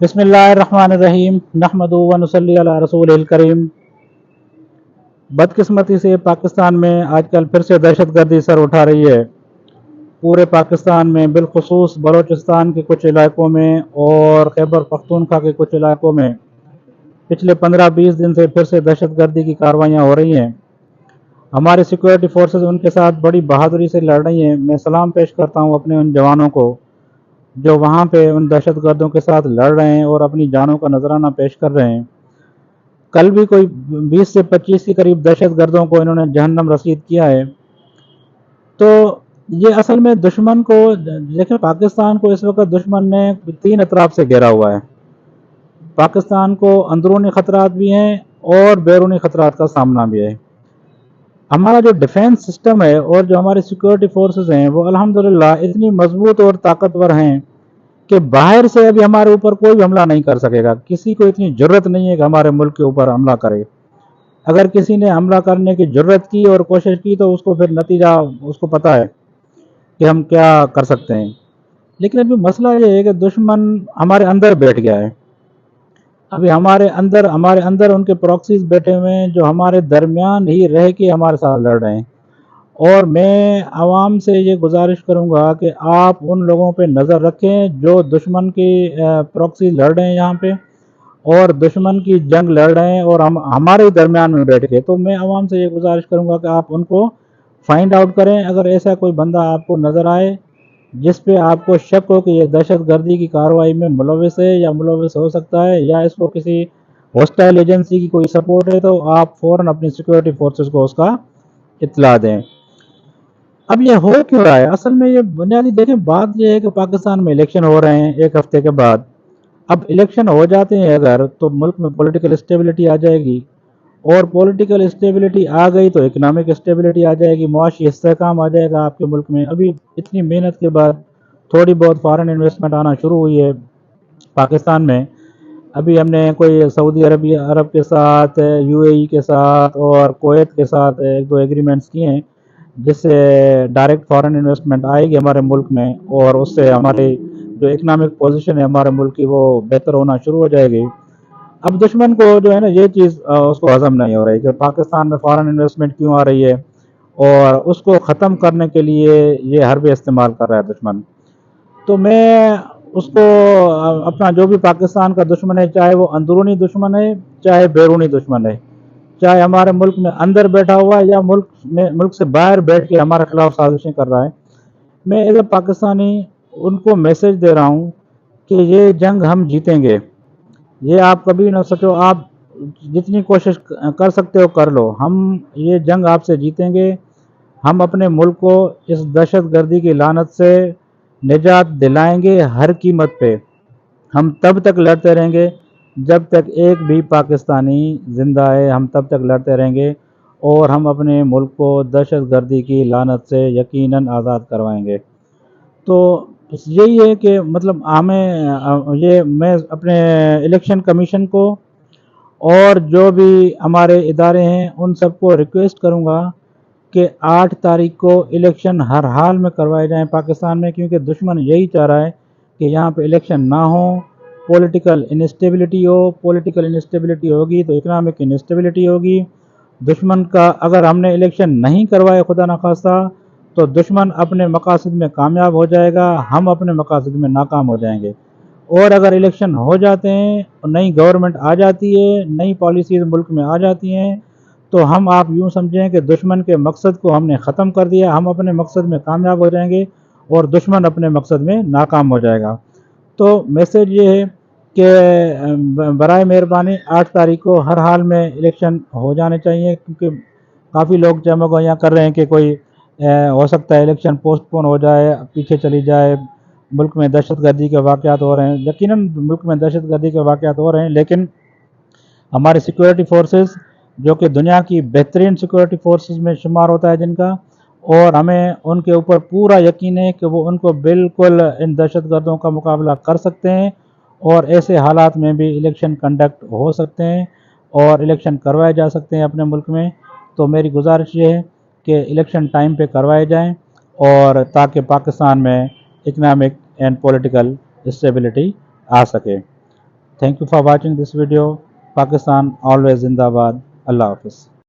बिस्मिल्लाहिर्रहमानिर्रहीम नहमदु व नुसल्ली अला रसूलिल करीम। बदकिस्मती से पाकिस्तान में आजकल फिर से दहशतगर्दी सर उठा रही है। पूरे पाकिस्तान में बिलखुसूस बलूचिस्तान के कुछ इलाकों में और खैबर पख्तूनख्वा के कुछ इलाकों में पिछले 15-20 दिन से फिर से दहशतगर्दी की कार्रवाइयाँ हो रही हैं। हमारी सिक्योरिटी फोर्सेस उनके साथ बड़ी बहादुरी से लड़ रही हैं। मैं सलाम पेश करता हूँ अपने उन जवानों को जो वहाँ पे उन दहशतगर्दों के साथ लड़ रहे हैं और अपनी जानों का नजराना पेश कर रहे हैं। कल भी कोई 20 से 25 के करीब दहशतगर्दों को इन्होंने जहन्नम रसीद किया है। तो ये असल में दुश्मन को देखिए, पाकिस्तान को इस वक्त दुश्मन ने 3 अतराफ से घेरा हुआ है। पाकिस्तान को अंदरूनी खतरात भी हैं और बैरूनी खतरात का सामना भी है। हमारा जो डिफेंस सिस्टम है और जो हमारी सिक्योरिटी फोर्सेस हैं वो अल्हम्दुलिल्लाह इतनी मजबूत और ताकतवर हैं कि बाहर से अभी हमारे ऊपर कोई भी हमला नहीं कर सकेगा। किसी को इतनी जरूरत नहीं है कि हमारे मुल्क के ऊपर हमला करे। अगर किसी ने हमला करने की जरूरत की और कोशिश की तो उसको फिर नतीजा उसको पता है कि हम क्या कर सकते हैं। लेकिन अभी मसला ये है कि दुश्मन हमारे अंदर बैठ गया है। अभी हमारे अंदर उनके प्रॉक्सीज बैठे हुए हैं जो हमारे दरमियान ही रह के हमारे साथ लड़ रहे हैं। और मैं आवाम से ये गुजारिश करूंगा कि आप उन लोगों पे नज़र रखें जो दुश्मन की प्रॉक्सी लड़ रहे हैं यहाँ पे और दुश्मन की जंग लड़ रहे हैं और हम हमारे दरमियान में बैठ के। तो मैं आवाम से ये गुजारिश करूंगा कि आप उनको फाइंड आउट करें। अगर ऐसा कोई बंदा आपको नज़र आए जिस पे आपको शक हो कि ये दहशत गर्दी की कार्रवाई में मुलविस है या मुलविस हो सकता है या इसको किसी हॉस्टाइल एजेंसी की कोई सपोर्ट है, तो आप फ़ौरन अपनी सिक्योरिटी फोर्सेस को उसका इत्तला दें। अब ये हो क्यों रहा है? असल में ये बुनियादी देखें, बात ये है कि पाकिस्तान में इलेक्शन हो रहे हैं 1 हफ्ते के बाद। अब इलेक्शन हो जाते हैं अगर, तो मुल्क में पॉलिटिकल स्टेबिलिटी आ जाएगी और पॉलिटिकल स्टेबिलिटी आ गई तो इकनॉमिक स्टेबिलिटी आ जाएगी, मुआशी इस्तेहकाम आ जाएगा आपके मुल्क में। अभी इतनी मेहनत के बाद थोड़ी बहुत फॉरेन इन्वेस्टमेंट आना शुरू हुई है पाकिस्तान में। अभी हमने कोई सऊदी अरब के साथ, यूएई के साथ और कुवैत के साथ 1-2 एग्रीमेंट्स किए हैं जिससे डायरेक्ट फॉरेन इन्वेस्टमेंट आएगी हमारे मुल्क में और उससे हमारी जो इकनॉमिक पोजीशन है हमारे मुल्क की वो बेहतर होना शुरू हो जाएगी। अब दुश्मन को जो है ना ये चीज़ उसको हजम नहीं हो रही कि पाकिस्तान में फॉरेन इन्वेस्टमेंट क्यों आ रही है और उसको ख़त्म करने के लिए ये हरबे इस्तेमाल कर रहा है दुश्मन। तो मैं उसको अपना जो भी पाकिस्तान का दुश्मन है, चाहे वो अंदरूनी दुश्मन है चाहे बैरूनी दुश्मन है, चाहे हमारे मुल्क में अंदर बैठा हुआ है या मुल्क से बाहर बैठ के हमारे खिलाफ साजिशें कर रहा है, मैं एज ए पाकिस्तानी उनको मैसेज दे रहा हूँ कि ये जंग हम जीतेंगे। ये आप कभी ना सोचो, आप जितनी कोशिश कर सकते हो कर लो, हम ये जंग आपसे जीतेंगे। हम अपने मुल्क को इस दहशत गर्दी की लानत से निजात दिलाएंगे हर कीमत पे। हम तब तक लड़ते रहेंगे जब तक एक भी पाकिस्तानी ज़िंदा है, हम तब तक लड़ते रहेंगे और हम अपने मुल्क को दहशत गर्दी की लानत से यकीनन आज़ाद करवाएंगे। तो यही है कि मतलब हमें ये मैं अपने इलेक्शन कमीशन को और जो भी हमारे इदारे हैं उन सबको रिक्वेस्ट करूँगा कि 8 तारीख को इलेक्शन हर हाल में करवाए जाएं पाकिस्तान में, क्योंकि दुश्मन यही चाह रहा है कि यहाँ पे इलेक्शन ना हो, पॉलिटिकल इनस्टेबिलिटी हो। पॉलिटिकल इनस्टेबिलिटी होगी तो इकनॉमिक इनस्टेबिलिटी होगी। दुश्मन का अगर हमने इलेक्शन नहीं करवाए खुदा न खास्ता तो दुश्मन अपने मकासद में कामयाब हो जाएगा, हम अपने मकासद में नाकाम हो जाएंगे। और अगर इलेक्शन हो जाते हैं और नई गवर्नमेंट आ जाती है, नई पॉलिसीज़ मुल्क में आ जाती हैं, तो हम आप यूँ समझें कि दुश्मन के मकसद को हमने ख़त्म कर दिया, हम अपने मकसद में कामयाब हो जाएंगे और दुश्मन अपने मकसद में नाकाम हो जाएगा। तो मैसेज ये है कि बराए मेहरबानी 8 तारीख को हर हाल में इलेक्शन हो जाने चाहिए, क्योंकि काफ़ी लोग चमगोयाँ कर रहे हैं कि कोई हो सकता है इलेक्शन पोस्टपोन हो जाए, पीछे चली जाए, मुल्क में दहशतगर्दी के वाक़यात हो रहे हैं। यकीनन मुल्क में दहशतगर्दी के वाक़यात हो रहे हैं, लेकिन हमारे सिक्योरिटी फोर्सेस जो कि दुनिया की बेहतरीन सिक्योरिटी फोर्सेस में शुमार होता है जिनका, और हमें उनके ऊपर पूरा यकीन है कि वो उनको बिल्कुल इन दहशतगर्दों का मुकाबला कर सकते हैं और ऐसे हालात में भी इलेक्शन कंडक्ट हो सकते हैं और इलेक्शन करवाए जा सकते हैं अपने मुल्क में। तो मेरी गुजारिश ये है कि इलेक्शन टाइम पे करवाए जाएं और ताकि पाकिस्तान में इकनॉमिक एंड पॉलिटिकल اسٹیبلٹی آ سکے. Thank you for watching this video. Pakistan always زندہ باد. اللہ حافظ.